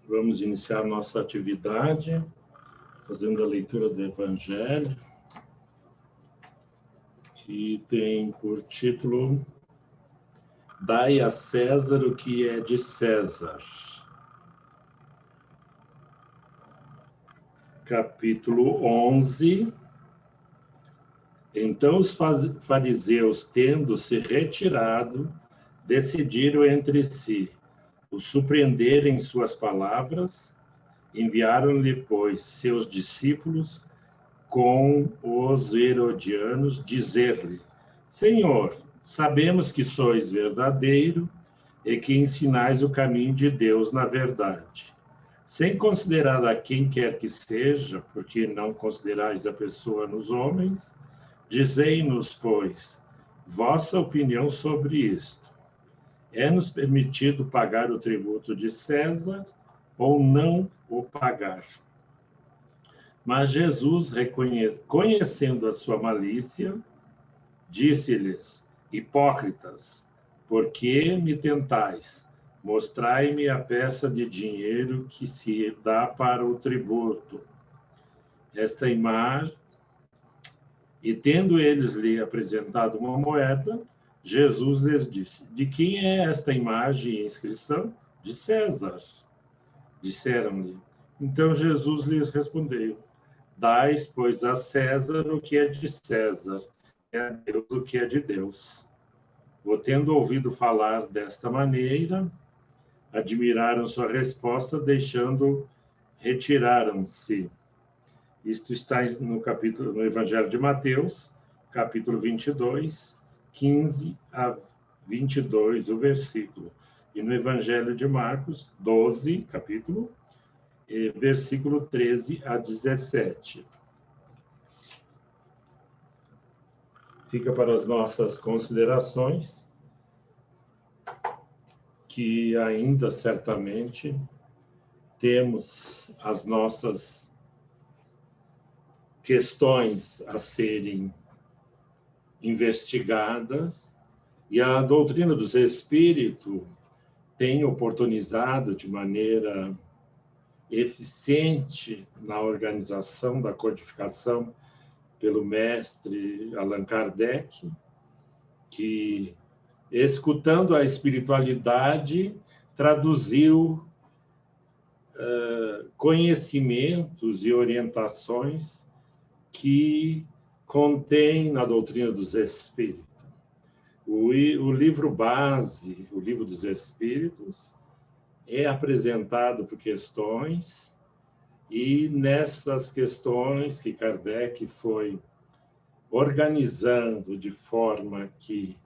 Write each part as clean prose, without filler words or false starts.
Vamos iniciar nossa atividade fazendo a leitura do Evangelho, que tem por título Dai a César o que é de César. Capítulo 11. Então os fariseus, tendo se retirado, decidiram entre si o surpreender em suas palavras. Enviaram-lhe, pois, seus discípulos com os herodianos, dizer-lhe: Senhor, sabemos que sois verdadeiro e que ensinais o caminho de Deus na verdade, sem considerar a quem quer que seja, porque não considerais a pessoa nos homens. Dizei-nos, pois, vossa opinião sobre isto. É-nos permitido pagar o tributo de César ou não o pagar? Mas Jesus, conhecendo a sua malícia, disse-lhes: Hipócritas, por que me tentais? Mostrai-me a peça de dinheiro que se dá para o tributo. Esta imagem. E tendo eles lhe apresentado uma moeda, Jesus lhes disse: De quem é esta imagem e inscrição? De César. Disseram-lhe. Então Jesus lhes respondeu: Dais, pois, a César o que é de César, e a Deus o que é de Deus. Tendo ouvido falar desta maneira, admiraram sua resposta, retiraram-se. Isto está no Evangelho de Mateus, capítulo 22, 15 a 22, o versículo. E no Evangelho de Marcos, 12, capítulo, versículo 13 a 17. Fica para as nossas considerações, que ainda certamente temos as nossas questões a serem investigadas, e a doutrina dos espíritos tem oportunizado de maneira eficiente na organização da codificação pelo mestre Allan Kardec, que, escutando a espiritualidade, traduziu conhecimentos e orientações que contém na doutrina dos espíritos. O livro base, o livro dos espíritos, é apresentado por questões, e nessas questões que Kardec foi organizando de forma que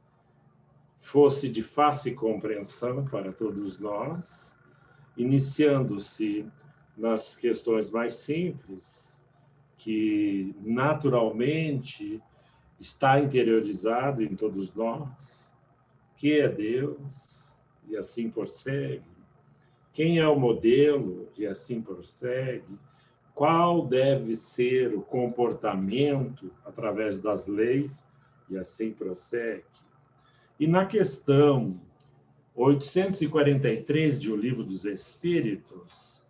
fosse de fácil compreensão para todos nós, iniciando-se nas questões mais simples, que naturalmente está interiorizado em todos nós, que é Deus, e assim prossegue. Quem é o modelo, e assim prossegue. Qual deve ser o comportamento através das leis, e assim prossegue. E na questão 843 de O Livro dos Espíritos,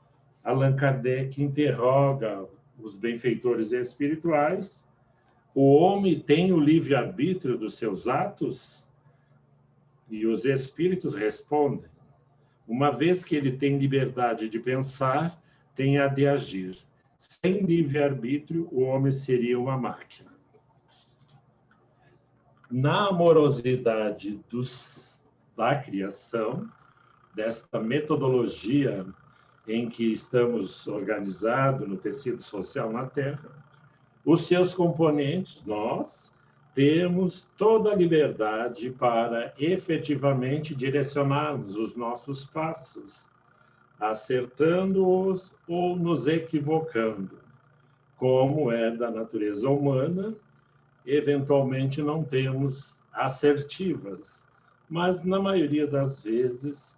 Allan Kardec interroga os benfeitores espirituais: o homem tem o livre-arbítrio dos seus atos? E os espíritos respondem: uma vez que ele tem liberdade de pensar, tem a de agir. Sem livre-arbítrio, o homem seria uma máquina. Na amorosidade da criação, desta metodologia em que estamos organizados no tecido social na Terra, os seus componentes, nós, temos toda a liberdade para efetivamente direcionarmos os nossos passos, acertando-os ou nos equivocando. Como é da natureza humana, eventualmente não temos assertivas, mas na maioria das vezes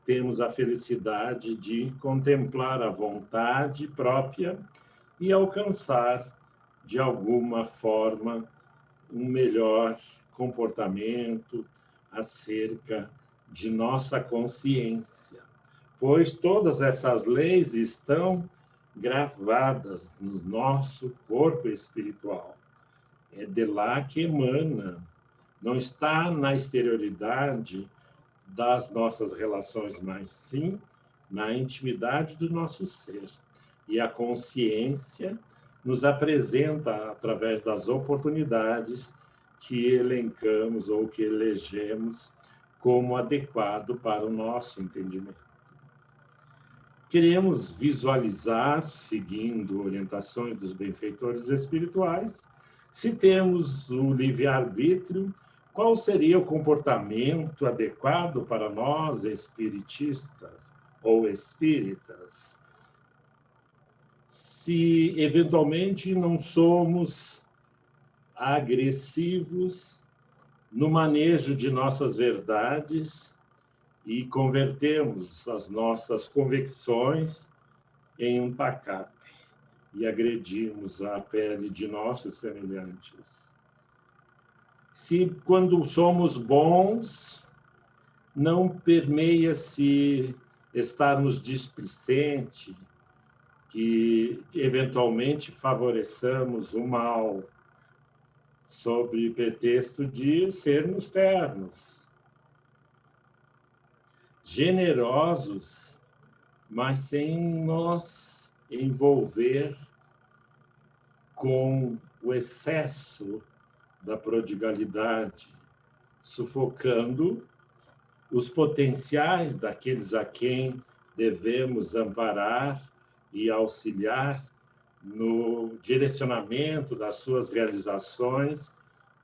temos a felicidade de contemplar a vontade própria e alcançar, de alguma forma, um melhor comportamento acerca de nossa consciência. pois todas essas leis estão gravadas no nosso corpo espiritual. É de lá que emana, não está na exterioridade das nossas relações, mas sim na intimidade do nosso ser. E a consciência nos apresenta, através das oportunidades que elencamos ou que elegemos como adequado para o nosso entendimento. Queremos visualizar, seguindo orientações dos benfeitores espirituais, se temos o livre-arbítrio, qual seria o comportamento adequado para nós, espiritistas ou espíritas? Se, eventualmente, não somos agressivos no manejo de nossas verdades e convertemos as nossas convicções em um tacape e agredimos a pele de nossos semelhantes. Se, quando somos bons, não permeia-se estarmos displicente, que eventualmente favoreçamos o mal, sob pretexto de sermos ternos, generosos, mas sem nos envolver com o excesso da prodigalidade, sufocando os potenciais daqueles a quem devemos amparar e auxiliar no direcionamento das suas realizações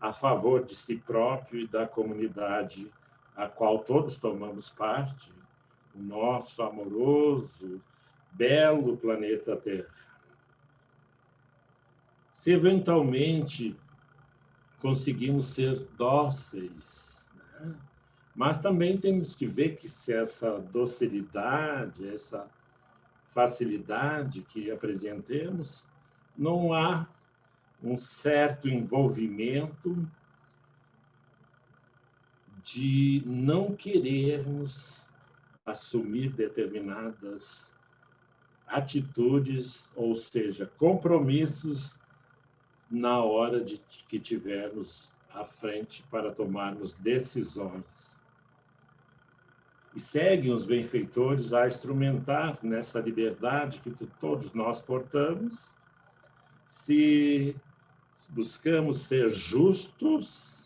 a favor de si próprio e da comunidade a qual todos tomamos parte, o nosso amoroso, belo planeta Terra. Se eventualmente conseguimos ser dóceis, né? Mas também temos que ver que se essa docilidade, essa facilidade que apresentemos, não há um certo envolvimento de não querermos assumir determinadas atitudes, ou seja, compromissos na hora de que tivermos à frente para tomarmos decisões. E seguem os benfeitores a instrumentar nessa liberdade que todos nós portamos, se buscamos ser justos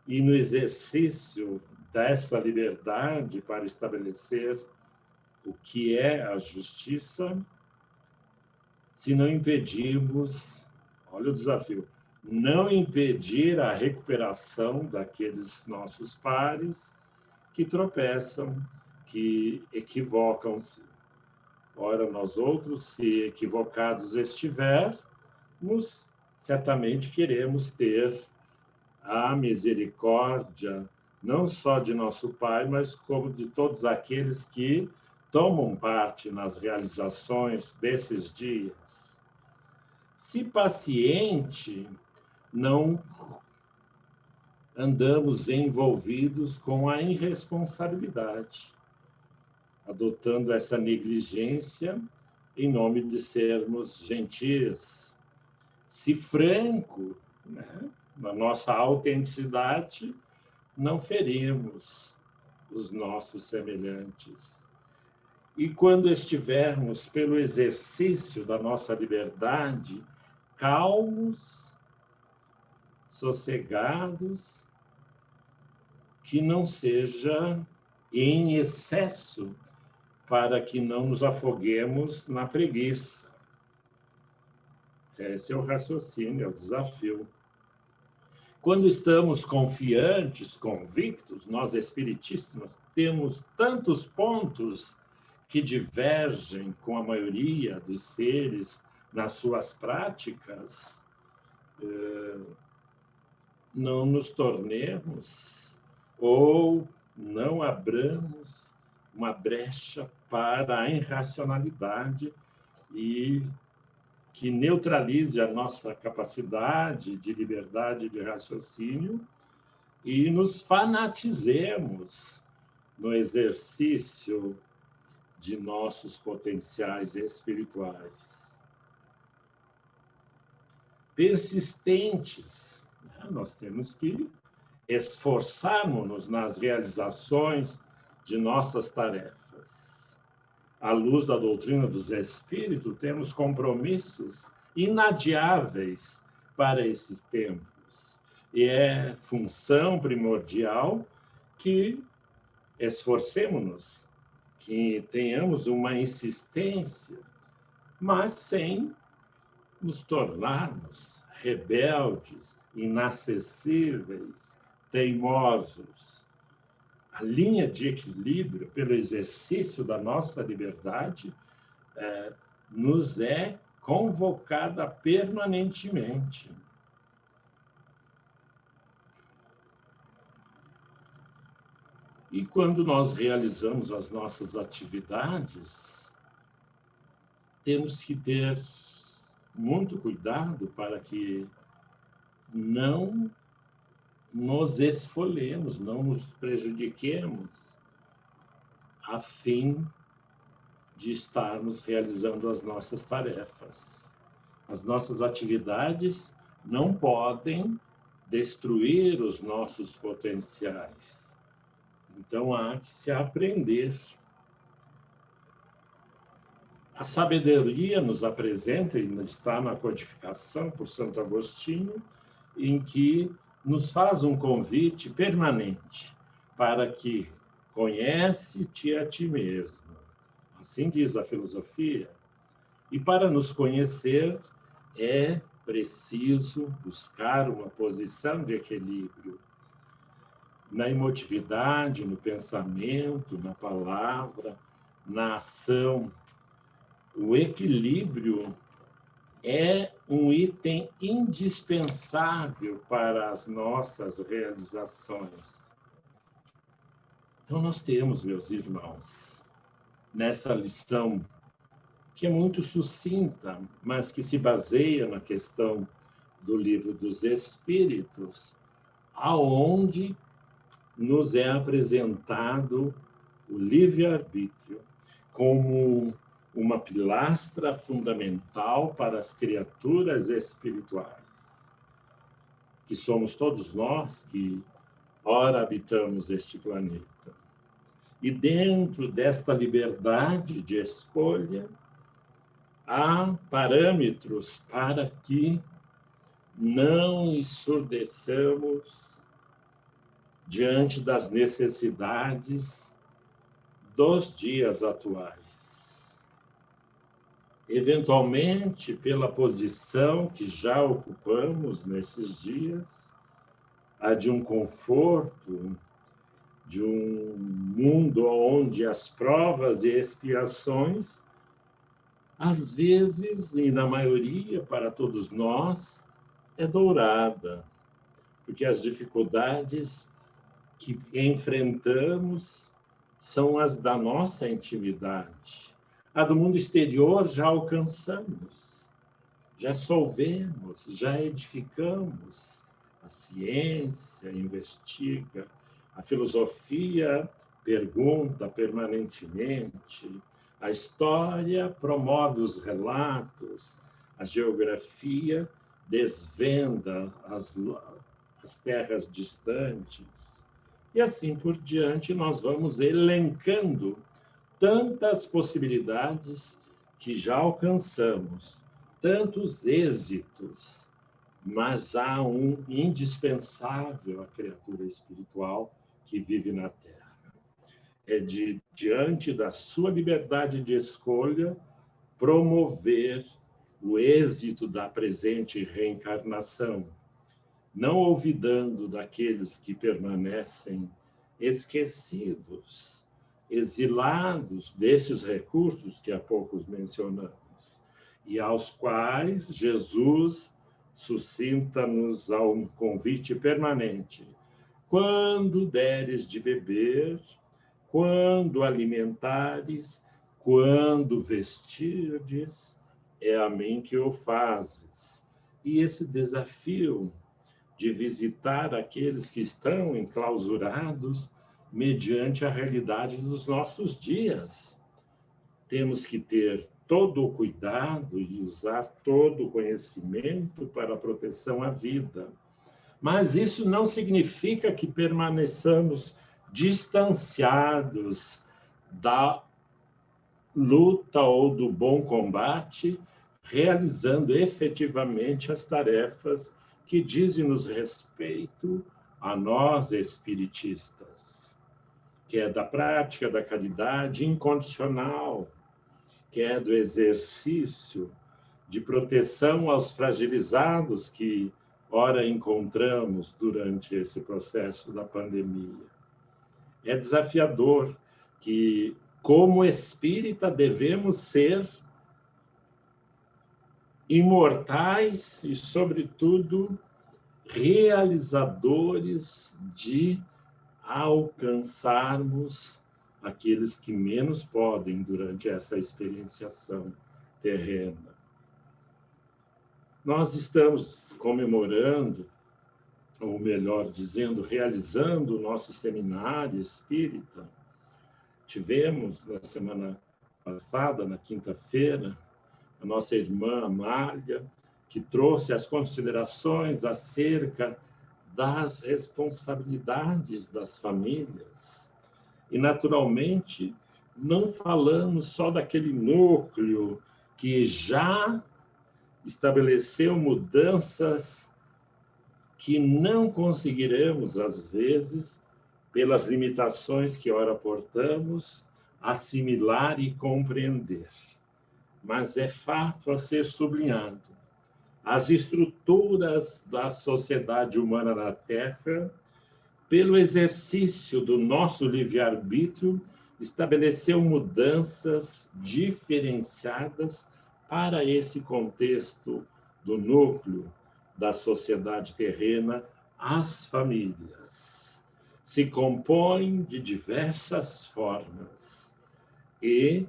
e no exercício dessa liberdade para estabelecer o que é a justiça, se não impedimos, olha o desafio, não impedir a recuperação daqueles nossos pares que tropeçam, que equivocam-se. Ora, nós outros, se equivocados estivermos, certamente queremos ter a misericórdia, não só de nosso Pai, mas como de todos aqueles que tomam parte nas realizações desses dias. Se paciente, não andamos envolvidos com a irresponsabilidade, adotando essa negligência em nome de sermos gentis. Se franco, né, na nossa autenticidade, não ferimos os nossos semelhantes. E quando estivermos pelo exercício da nossa liberdade, calmos, sossegados, que não seja em excesso, para que não nos afoguemos na preguiça. Esse é o raciocínio, é o desafio. Quando estamos confiantes, convictos, nós espiritistas temos tantos pontos que divergem com a maioria dos seres nas suas práticas, não nos tornemos ou não abramos uma brecha para a irracionalidade e que neutralize a nossa capacidade de liberdade de raciocínio e nos fanatizemos no exercício de nossos potenciais espirituais. Persistentes, né? Nós temos que esforçarmos-nos nas realizações de nossas tarefas. À luz da doutrina dos Espíritos, temos compromissos inadiáveis para esses tempos. E é função primordial que esforcemos-nos, que tenhamos uma insistência, mas sem nos tornarmos rebeldes, inacessíveis, teimosos. A linha de equilíbrio pelo exercício da nossa liberdade nos é convocada permanentemente. E quando nós realizamos as nossas atividades, temos que ter muito cuidado para que não nos esfolemos, não nos prejudiquemos, a fim de estarmos realizando as nossas tarefas. As nossas atividades não podem destruir os nossos potenciais. Então, há que se aprender. A sabedoria nos apresenta, e está na codificação por Santo Agostinho, em que nos faz um convite permanente para que conhece-te a ti mesmo. Assim diz a filosofia. E para nos conhecer, é preciso buscar uma posição de equilíbrio na emotividade, no pensamento, na palavra, na ação. O equilíbrio é um item indispensável para as nossas realizações. Então, nós temos, meus irmãos, nessa lição, que é muito sucinta, mas que se baseia na questão do Livro dos Espíritos, aonde nos é apresentado o livre-arbítrio como uma pilastra fundamental para as criaturas espirituais, que somos todos nós que ora habitamos este planeta. E dentro desta liberdade de escolha, há parâmetros para que não ensurdeçamos diante das necessidades dos dias atuais. Eventualmente, pela posição que já ocupamos nesses dias, a de um conforto, de um mundo onde as provas e expiações, às vezes, e na maioria, para todos nós, é dourada, porque as dificuldades que enfrentamos são as da nossa intimidade. A do mundo exterior já alcançamos, já solvemos, já edificamos. A ciência investiga, a filosofia pergunta permanentemente, a história promove os relatos, a geografia desvenda as terras distantes. E assim por diante, nós vamos elencando tantas possibilidades que já alcançamos, tantos êxitos, mas há um indispensável à criatura espiritual que vive na Terra. É diante da sua liberdade de escolha, promover o êxito da presente reencarnação, não olvidando daqueles que permanecem esquecidos, exilados destes recursos que há pouco mencionamos, e aos quais Jesus suscita-nos a um convite permanente. Quando deres de beber, quando alimentares, quando vestirdes, é a mim que o fazes. E esse desafio de visitar aqueles que estão enclausurados mediante a realidade dos nossos dias. temos que ter todo o cuidado e usar todo o conhecimento para a proteção à vida. Mas isso não significa que permaneçamos distanciados da luta ou do bom combate, realizando efetivamente as tarefas que dizem-nos respeito a nós espiritistas, que é da prática da caridade incondicional, que é do exercício de proteção aos fragilizados que, ora, encontramos durante esse processo da pandemia. É desafiador que, como espírita, devemos ser imortais e, sobretudo, realizadores de alcançarmos aqueles que menos podem durante essa experienciação terrena. Nós estamos comemorando, ou melhor dizendo, realizando o nosso seminário espírita. Tivemos, na semana passada, na quinta-feira, a nossa irmã Amália, que trouxe as considerações acerca das responsabilidades das famílias. E, naturalmente, não falamos só daquele núcleo que já estabeleceu mudanças que não conseguiremos, às vezes, pelas limitações que ora portamos, assimilar e compreender. Mas é fato a ser sublinhado. As estruturas da sociedade humana na Terra, pelo exercício do nosso livre-arbítrio, estabeleceu mudanças diferenciadas para esse contexto do núcleo da sociedade terrena, as famílias. Se compõem de diversas formas e,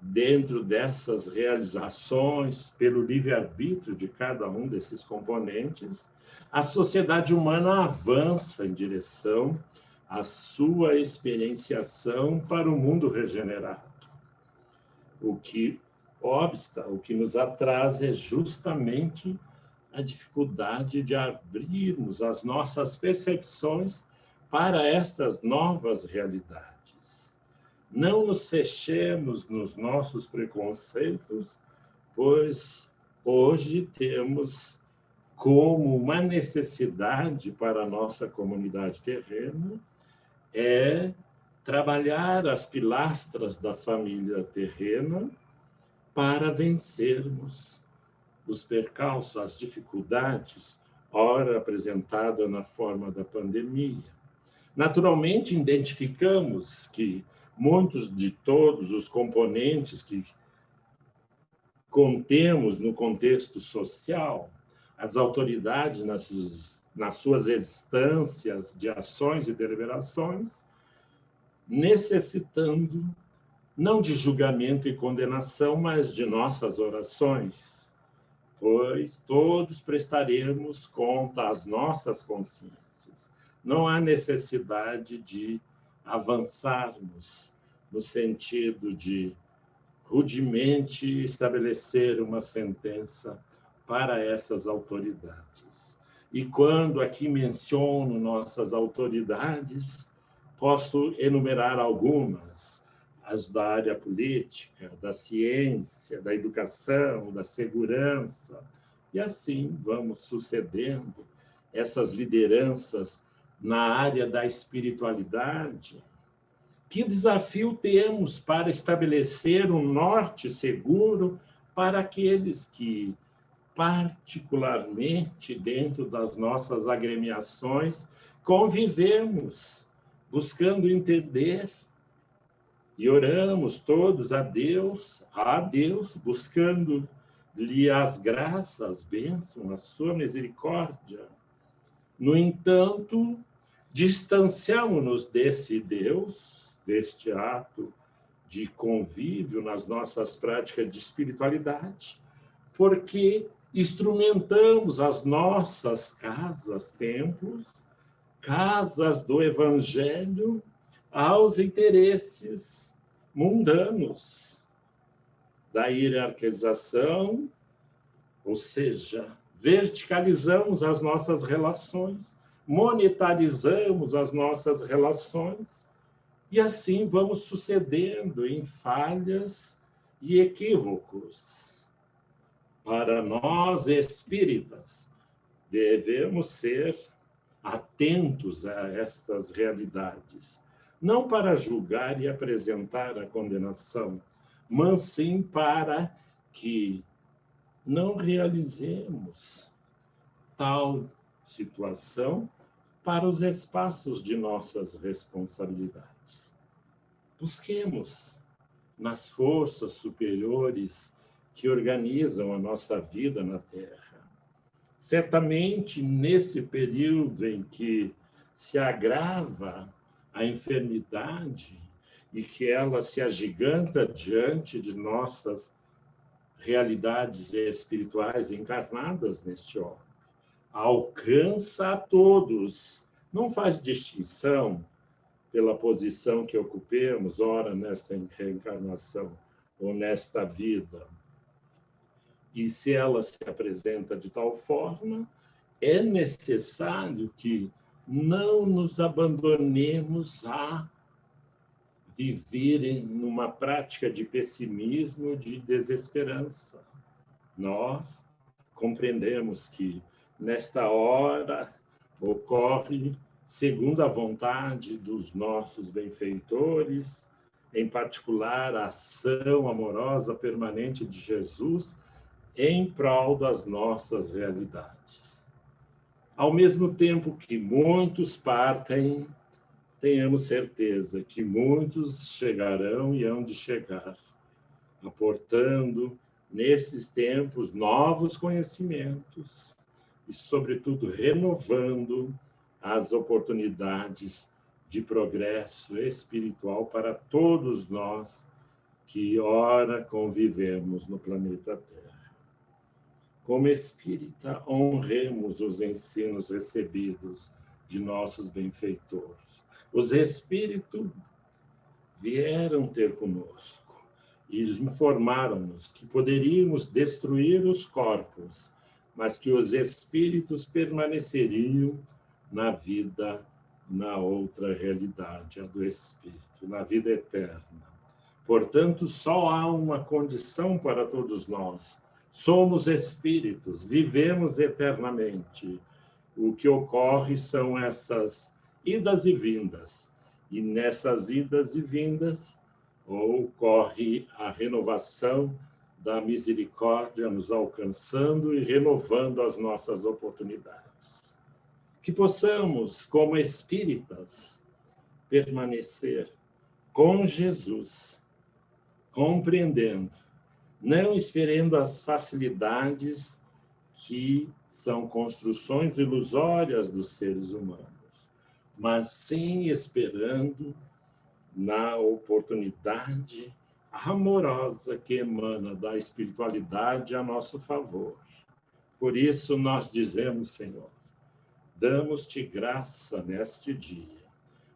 dentro dessas realizações, pelo livre-arbítrio de cada um desses componentes, a sociedade humana avança em direção à sua experienciação para o mundo regenerado. O que obsta, o que nos atrasa é justamente a dificuldade de abrirmos as nossas percepções para estas novas realidades. Não nos fechemos nos nossos preconceitos, pois hoje temos como uma necessidade para a nossa comunidade terrena é trabalhar as pilastras da família terrena para vencermos os percalços, as dificuldades, ora apresentadas na forma da pandemia. Naturalmente, identificamos que muitos de todos os componentes que contemos no contexto social, as autoridades nas suas instâncias de ações e deliberações, necessitando não de julgamento e condenação, mas de nossas orações, pois todos prestaremos conta às nossas consciências. Não há necessidade de avançarmos no sentido de rudemente estabelecer uma sentença para essas autoridades. E quando aqui menciono nossas autoridades, posso enumerar algumas: as da área política, da ciência, da educação, da segurança, e assim vamos sucedendo essas lideranças na área da espiritualidade. Que desafio temos para estabelecer um norte seguro para aqueles que, particularmente dentro das nossas agremiações, convivemos, buscando entender e oramos todos a Deus, buscando-lhe as graças, as bênçãos, a sua misericórdia. No entanto, distanciamos-nos desse Deus, deste ato de convívio nas nossas práticas de espiritualidade, porque instrumentamos as nossas casas, templos, casas do Evangelho, aos interesses mundanos, da hierarquização, ou seja, verticalizamos as nossas relações, monetarizamos as nossas relações, e assim vamos sucedendo em falhas e equívocos. Para nós espíritas, devemos ser atentos a estas realidades, não para julgar e apresentar a condenação, mas sim para que não realizemos tal situação para os espaços de nossas responsabilidades. Busquemos nas forças superiores que organizam a nossa vida na Terra. Certamente, nesse período em que se agrava a enfermidade e que ela se agiganta diante de nossas realidades espirituais encarnadas neste orbe, alcança a todos, não faz distinção pela posição que ocupemos, ora nesta reencarnação ou nesta vida. E se ela se apresenta de tal forma, é necessário que não nos abandonemos a viver numa prática de pessimismo, de desesperança. Nós compreendemos que, nesta hora, ocorre segundo a vontade dos nossos benfeitores, em particular a ação amorosa permanente de Jesus em prol das nossas realidades. Ao mesmo tempo que muitos partem, tenhamos certeza que muitos chegarão e hão de chegar, aportando nesses tempos novos conhecimentos e, sobretudo, renovando as oportunidades de progresso espiritual para todos nós que ora convivemos no planeta Terra. Como espírita, honremos os ensinos recebidos de nossos benfeitores. Os espíritos vieram ter conosco e informaram-nos que poderíamos destruir os corpos, mas que os espíritos permaneceriam na vida, na outra realidade, a do espírito, na vida eterna. Portanto, só há uma condição para todos nós. Somos espíritos, vivemos eternamente. O que ocorre são essas idas e vindas. E nessas idas e vindas ocorre a renovação da misericórdia nos alcançando e renovando as nossas oportunidades. Que possamos, como espíritas, permanecer com Jesus, compreendendo, não esperando as facilidades que são construções ilusórias dos seres humanos, mas sim esperando na oportunidade amorosa que emana da espiritualidade a nosso favor. Por isso nós dizemos, Senhor, damos-te graça neste dia.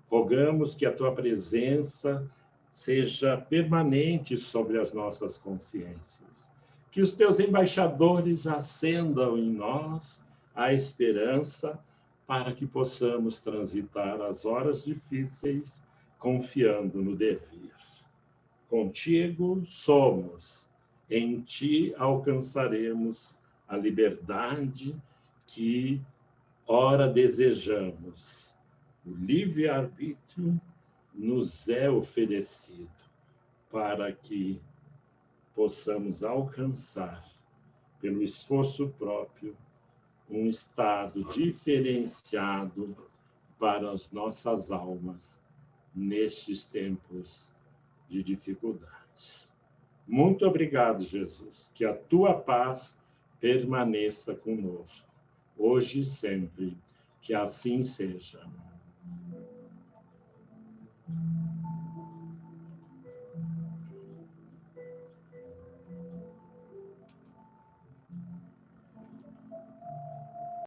Rogamos que a tua presença seja permanente sobre as nossas consciências. Que os teus embaixadores acendam em nós a esperança para que possamos transitar as horas difíceis confiando no devir. Contigo somos, em ti alcançaremos a liberdade que ora desejamos. O livre-arbítrio nos é oferecido para que possamos alcançar, pelo esforço próprio, um estado diferenciado para as nossas almas nestes tempos de dificuldades. Muito obrigado, Jesus, que a tua paz permaneça conosco, hoje e sempre, que assim seja.